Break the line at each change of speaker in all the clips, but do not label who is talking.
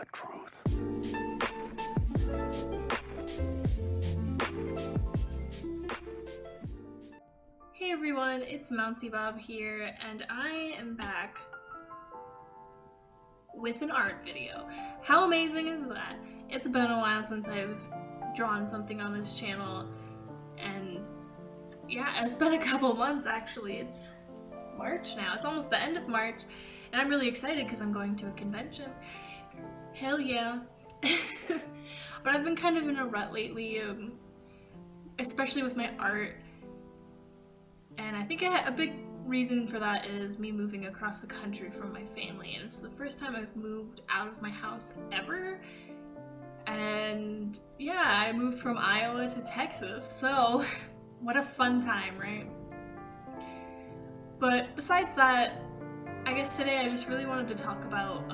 the truth.
Hey everyone, it's Mounty Bob here, and I am back with an art video. How amazing is that? It's been a while since I've drawn something on this channel, and yeah, it's been a couple months actually. It's March now. It's almost the end of March, and I'm really excited because I'm going to a convention. Hell yeah. But I've been kind of in a rut lately, especially with my art. And I think a big reason for that is me moving across the country from my family. And it's the first time I've moved out of my house ever. And yeah, I moved from Iowa to Texas. So what a fun time, right? But besides that, I guess today I just really wanted to talk about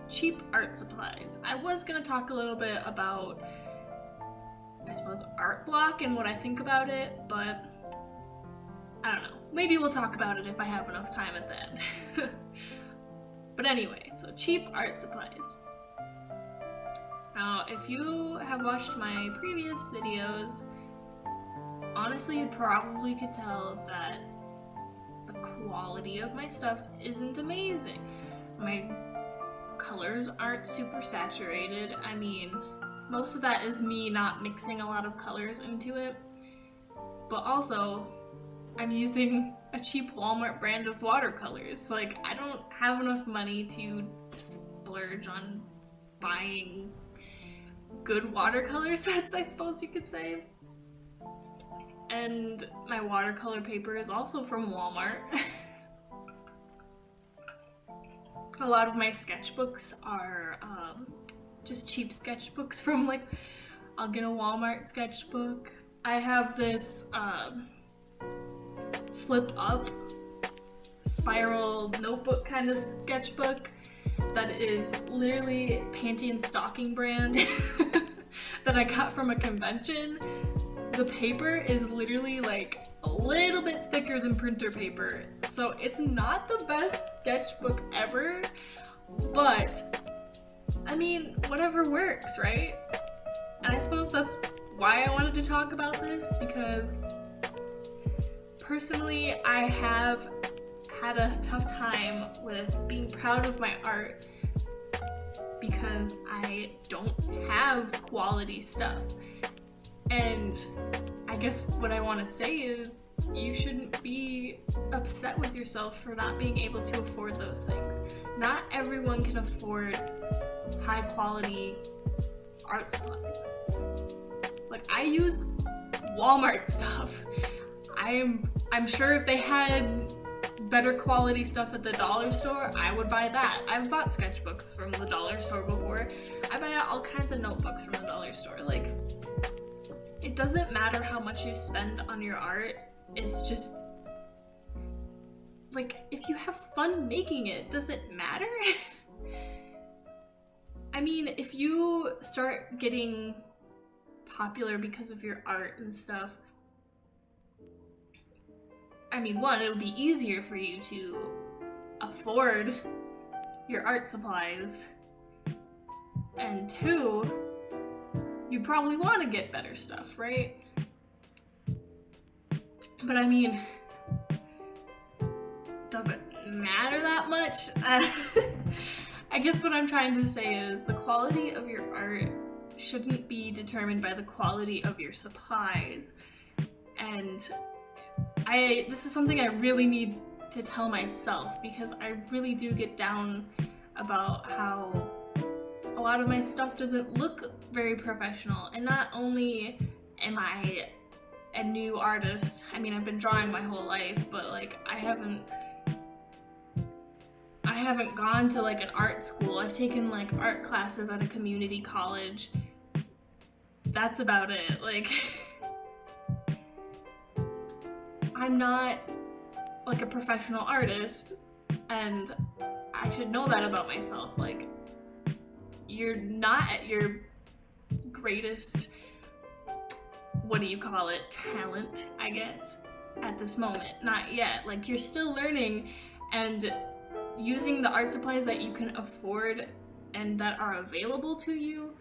cheap art supplies. I was going to talk a little bit about, I suppose, art block and what I think about it, but I don't know. Maybe we'll talk about it if I have enough time at the end. But anyway, so cheap art supplies. Now, if you have watched my previous videos, honestly, you probably could tell that the quality of my stuff isn't amazing. My colors aren't super saturated. I mean, most of that is me not mixing a lot of colors into it, but also I'm using a cheap Walmart brand of watercolors. Like, I don't have enough money to splurge on buying good watercolor sets, I suppose you could say. And my watercolor paper is also from Walmart. A lot of my sketchbooks are just cheap sketchbooks from, like, I'll get a Walmart sketchbook. I have this flip up spiral notebook kind of sketchbook that is literally Panty and Stocking brand that I got from a convention. The paper is literally like a little bit thicker than printer paper, so it's not the best sketchbook ever, but I mean, whatever works, right? And I suppose that's why I wanted to talk about this, because personally, I have had a tough time with being proud of my art because I don't have quality stuff. And I guess what I want to say is you shouldn't be upset with yourself for not being able to afford those things. Not everyone can afford high quality art supplies. Like, I use Walmart stuff. I'm sure if they had better quality stuff at the dollar store, I would buy that. I've bought sketchbooks from the dollar store before. I buy all kinds of notebooks from the dollar store. Like, it doesn't matter how much you spend on your art. It's just, like, if you have fun making it, does it matter? I mean, if you start getting popular because of your art and stuff, I mean, one, it would be easier for you to afford your art supplies, and two, you probably want to get better stuff, right? But I mean, does it matter that much? I guess what I'm trying to say is the quality of your art shouldn't be determined by the quality of your supplies. And this is something I really need to tell myself, because I really do get down about how a lot of my stuff doesn't look very professional. And not only am I a new artist, I mean, I've been drawing my whole life, but like, I haven't gone to like an art school. I've taken like art classes at a community college. That's about it. Like, I'm not like a professional artist, and I should know that about myself. Like, you're not at your greatest, what do you call it, talent, I guess, at this moment. Not yet. Like, you're still learning, and using the art supplies that you can afford and that are available to you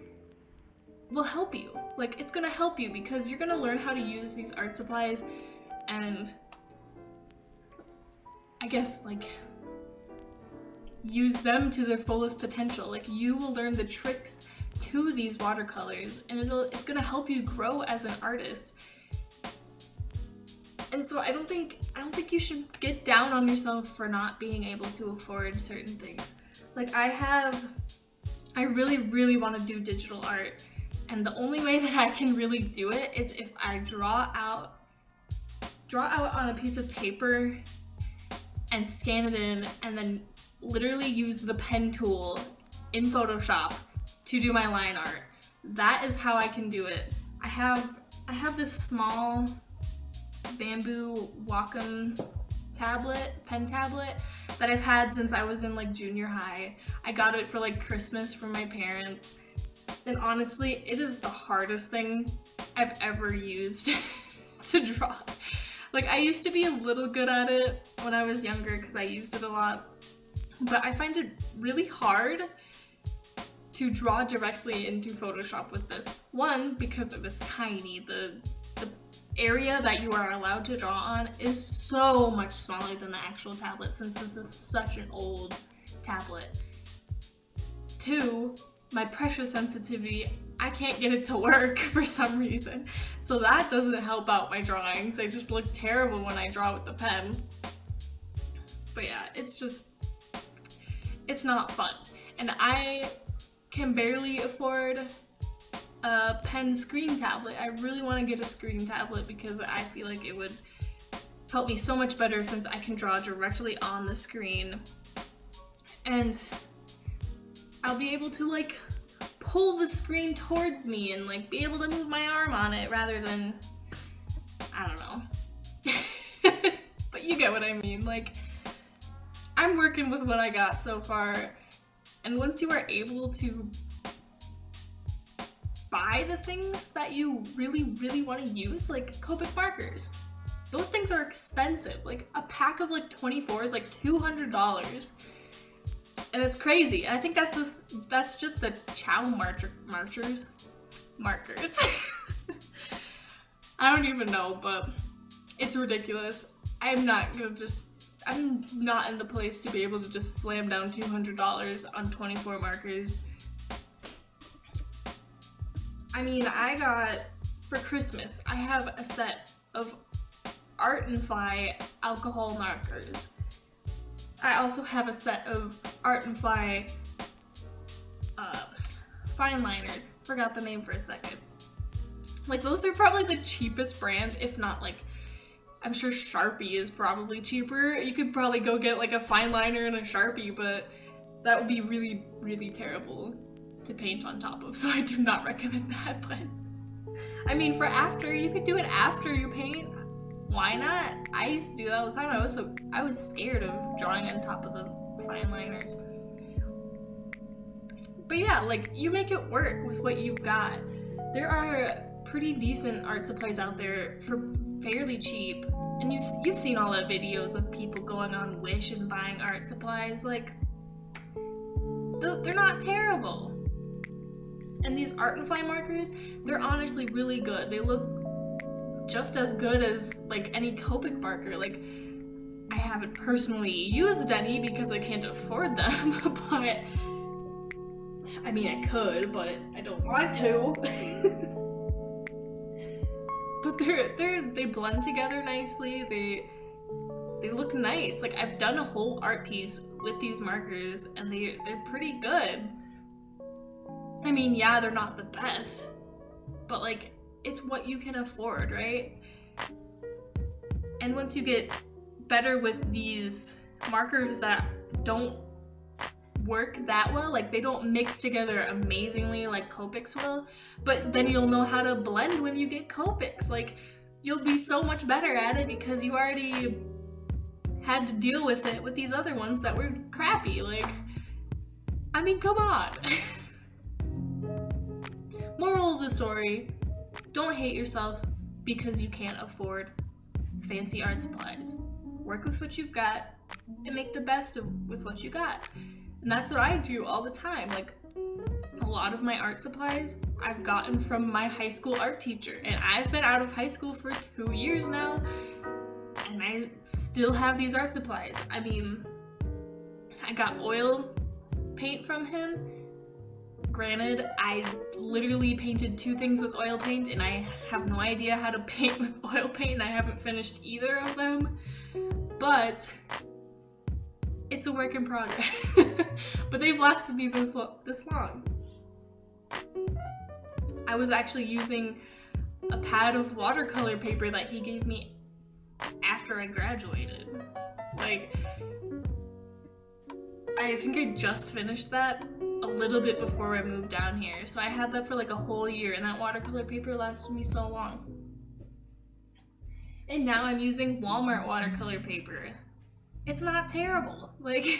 will help you. Like, it's gonna help you because you're gonna learn how to use these art supplies and I guess like use them to their fullest potential. Like, you will learn the tricks to these watercolors and it's gonna help you grow as an artist. And so I don't think you should get down on yourself for not being able to afford certain things. Like, I really want to do digital art, and the only way that I can really do it is if I draw out on a piece of paper and scan it in, and then literally use the pen tool in Photoshop to do my line art. That is how I can do it. I have this small bamboo Wacom pen tablet that I've had since I was in like junior high. I got it for like Christmas from my parents, and honestly, it is the hardest thing I've ever used to draw. Like, I used to be a little good at it when I was younger because I used it a lot, but I find it really hard to draw directly into Photoshop with this. One, because it is tiny. The area that you are allowed to draw on is so much smaller than the actual tablet, since this is such an old tablet. Two, my pressure sensitivity, I can't get it to work for some reason. So that doesn't help out my drawings. They just look terrible when I draw with the pen. But yeah, it's not fun. And I can barely afford a pen screen tablet. I really want to get a screen tablet because I feel like it would help me so much better, since I can draw directly on the screen. And I'll be able to like pull the screen towards me and like be able to move my arm on it rather than, I don't know. But you get what I mean. Like, I'm working with what I got so far, and once you are able to buy the things that you really want to use, like Copic markers, those things are expensive. Like, a pack of like 24 is like $200, and it's crazy. I think that's just the Chow markers. I don't even know, but it's ridiculous. I'm not in the place to be able to just slam down $200 on 24 markers. I mean, I got, for Christmas, I have a set of Art and Fly alcohol markers. I also have a set of Art and Fly fine liners. Forgot the name for a second. Like, those are probably the cheapest brand, if not, like, I'm sure Sharpie is probably cheaper. You could probably go get like a fine liner and a Sharpie, but that would be really terrible to paint on top of, so I do not recommend that. But I mean, for after, you could do it after you paint. Why not? I used to do that all the time. I was scared of drawing on top of the fine liners. But yeah, like, you make it work with what you've got. There are pretty decent art supplies out there for fairly cheap, and you've seen all the videos of people going on Wish and buying art supplies. Like, they're not terrible. And these Art and Fly markers, they're honestly really good. They look just as good as like any Copic marker. Like, I haven't personally used any because I can't afford them, but I mean, I could, but I don't want to. But they blend together nicely. They look nice. Like, I've done a whole art piece with these markers, and they're pretty good. I mean, yeah, they're not the best, but like, it's what you can afford, right? And once you get better with these markers that don't work that well, like, they don't mix together amazingly like Copics will, but then you'll know how to blend when you get Copics. Like, you'll be so much better at it because you already had to deal with it with these other ones that were crappy. Like, I mean, come on. Moral of the story, don't hate yourself because you can't afford fancy art supplies. Work with what you've got and make the best with what you got. And that's what I do all the time. Like, lot of my art supplies I've gotten from my high school art teacher, and I've been out of high school for 2 years now, and I still have these art supplies. I mean, I got oil paint from him. Granted, I literally painted 2 things with oil paint, and I have no idea how to paint with oil paint, and I haven't finished either of them, but it's a work in progress. But they've lasted me this long. I was actually using a pad of watercolor paper that he gave me after I graduated. Like, I think I just finished that a little bit before I moved down here. So I had that for like a whole year, and that watercolor paper lasted me so long. And now I'm using Walmart watercolor paper. It's not terrible. Like,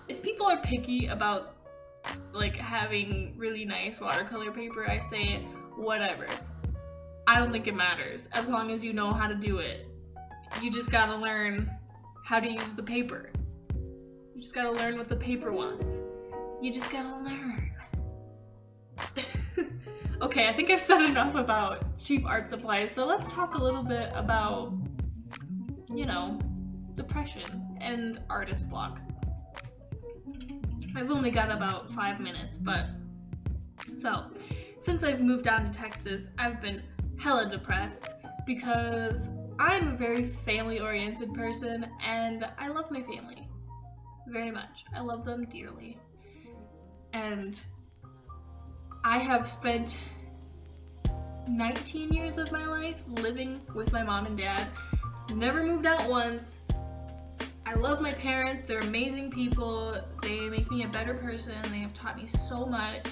if people are picky about like having really nice watercolor paper, I say whatever. I don't think it matters as long as you know how to do it. You just gotta learn how to use the paper. You just gotta learn what the paper wants. You just gotta learn. Okay, I think I've said enough about cheap art supplies, so let's talk a little bit about, you know, depression and artist block. I've only got about 5 minutes, but so since I've moved down to Texas, I've been hella depressed because I'm a very family-oriented person, and I love my family very much. I love them dearly. And I have spent 19 years of my life living with my mom and dad. Never moved out once. I love my parents. They're amazing people. They make me a better person. They have taught me so much.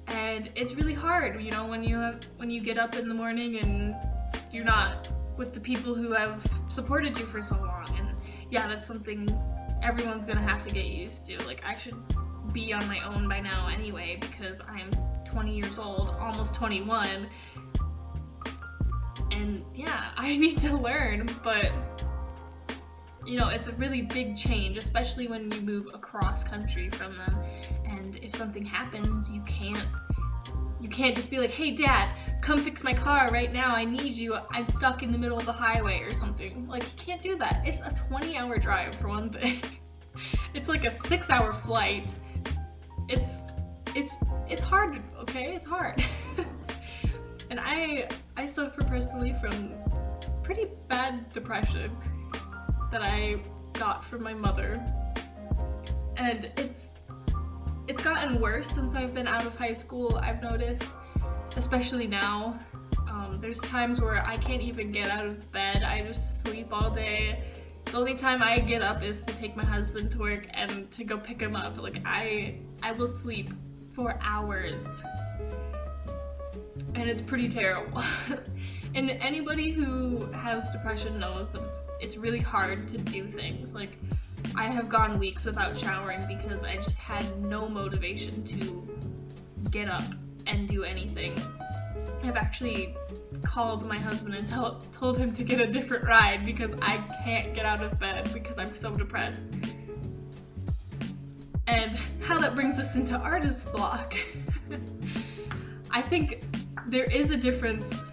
And it's really hard, you know, when you get up in the morning and you're not with the people who have supported you for so long. And yeah, that's something everyone's gonna have to get used to. Like, I should be on my own by now anyway, because I'm 20 years old, almost 21. And yeah, I need to learn, but you know, it's a really big change, especially when you move across country from them. And if something happens, you can't just be like, hey dad, come fix my car right now, I need you, I'm stuck in the middle of the highway or something. Like, you can't do that. It's a 20-hour drive for one thing. It's like a 6-hour flight. It's hard, okay? It's hard. And I suffer personally from pretty bad depression that I got from my mother. And it's gotten worse since I've been out of high school, I've noticed, especially now. There's times where I can't even get out of bed. I just sleep all day. The only time I get up is to take my husband to work and to go pick him up. Like, I will sleep for hours. And it's pretty terrible. And anybody who has depression knows that it's really hard to do things. Like, I have gone weeks without showering because I just had no motivation to get up and do anything. I've actually called my husband and told him to get a different ride because I can't get out of bed because I'm so depressed. And how that brings us into artist block. I think there is a difference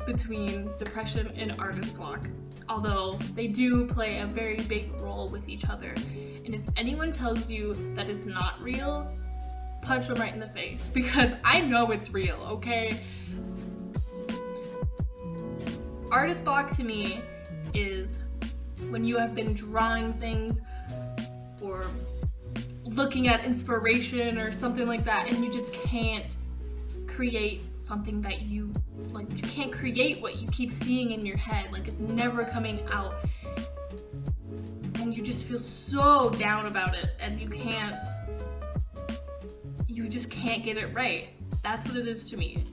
between depression and artist block, although they do play a very big role with each other. And if anyone tells you that it's not real, punch them right in the face, because I know it's real, okay? Artist block to me is when you have been drawing things or looking at inspiration or something like that, and you just can't create something that you like. You can't create what you keep seeing in your head. Like, it's never coming out, and you just feel so down about it, and you just can't get it right. That's what it is to me.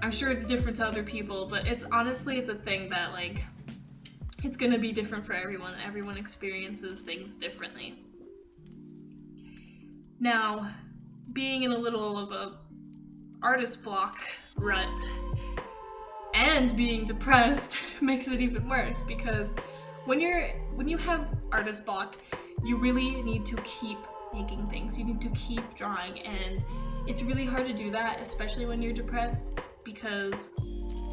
I'm sure it's different to other people, but it's a thing that, like, it's gonna be different for everyone. Everyone experiences things differently. Now, being in a little of a artist block rut and being depressed makes it even worse, because when you have artist block, you really need to keep making things. You need to keep drawing, and it's really hard to do that, especially when you're depressed, because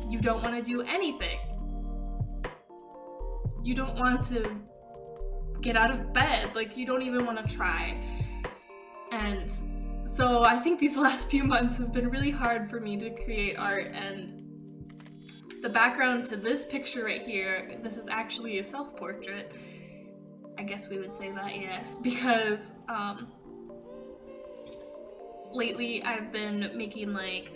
you don't want to do anything. You don't want to get out of bed, like you don't even want to try. And so I think these last few months has been really hard for me to create art, and the background to this picture right here, this is actually a self-portrait. I guess we would say that, yes, because lately I've been making like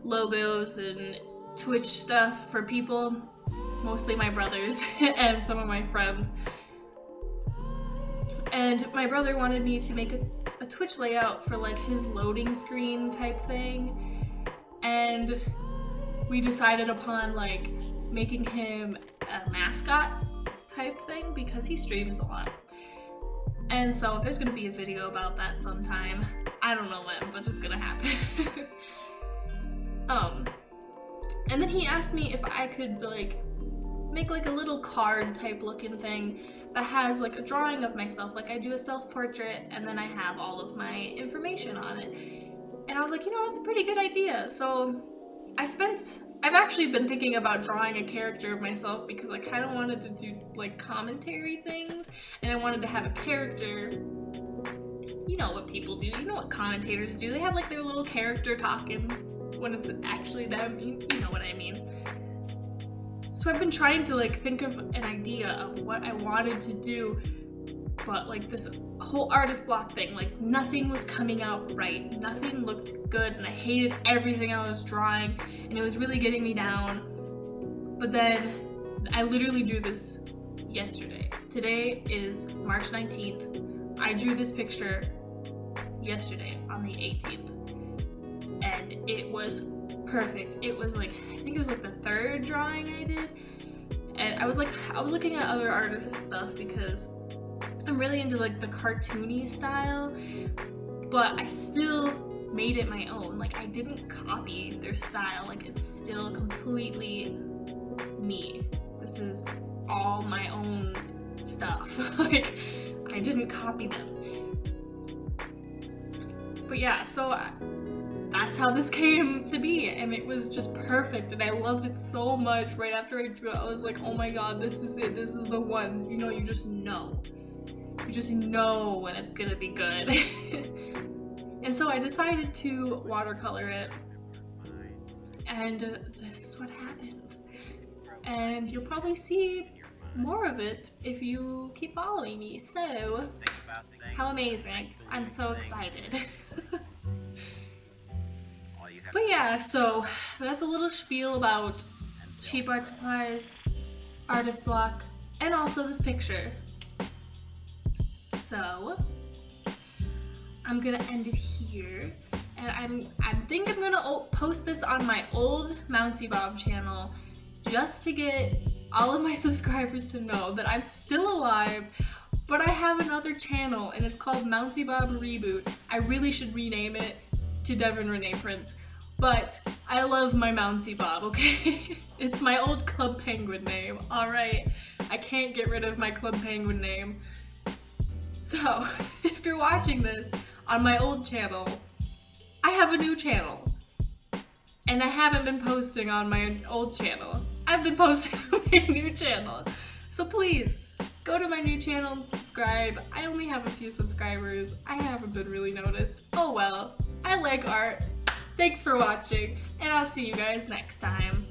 logos and Twitch stuff for people, mostly my brothers and some of my friends. And my brother wanted me to make a Twitch layout for like his loading screen type thing, and we decided upon like making him a mascot type thing because he streams a lot. And so there's gonna be a video about that sometime. I don't know when, but it's gonna happen. And then he asked me if I could like make like a little card type looking thing that has like a drawing of myself. Like I do a self-portrait and then I have all of my information on it. And I was like, you know, that's a pretty good idea. So I've actually been thinking about drawing a character of myself because I kind of wanted to do like commentary things, and I wanted to have a character. You know what people do, you know what commentators do. They have like their little character talking when it's actually them, you know what I mean. So I've been trying to like think of an idea of what I wanted to do, but like this whole artist block thing, like nothing was coming out right, nothing looked good, and I hated everything I was drawing, and it was really getting me down. But then I literally drew this yesterday. Today is March 19th. I drew this picture yesterday on the 18th, and it was perfect. It was like, I think it was like the third drawing I did, and I was looking at other artists' stuff because I'm really into like the cartoony style, but I still made it my own. Like I didn't copy their style, like it's still completely me. This is all my own stuff. Like I didn't copy them. But yeah, so that's how this came to be, and it was just perfect, and I loved it so much. Right after I drew it, I was like, oh my god, this is it, this is the one. You know, you just know when it's gonna be good. And so I decided to watercolor it, and this is what happened. And you'll probably see more of it if you keep following me. So how amazing. I'm so excited. But yeah, so that's a little spiel about cheap art supplies, artist block, and also this picture. So I'm gonna end it here, and I think I'm gonna post this on my old Mouncy Bob channel just to get all of my subscribers to know that I'm still alive, but I have another channel, and it's called Mouncy Bob Reboot. I really should rename it to Devin Renee Prince, but I love my Mouncy Bob, okay? It's my old Club Penguin name, alright? I can't get rid of my Club Penguin name. So, if you're watching this on my old channel, I have a new channel. And I haven't been posting on my old channel. I've been posting on my new channel. So please, go to my new channel and subscribe. I only have a few subscribers. I haven't been really noticed. Oh well, I like art. Thanks for watching, and I'll see you guys next time.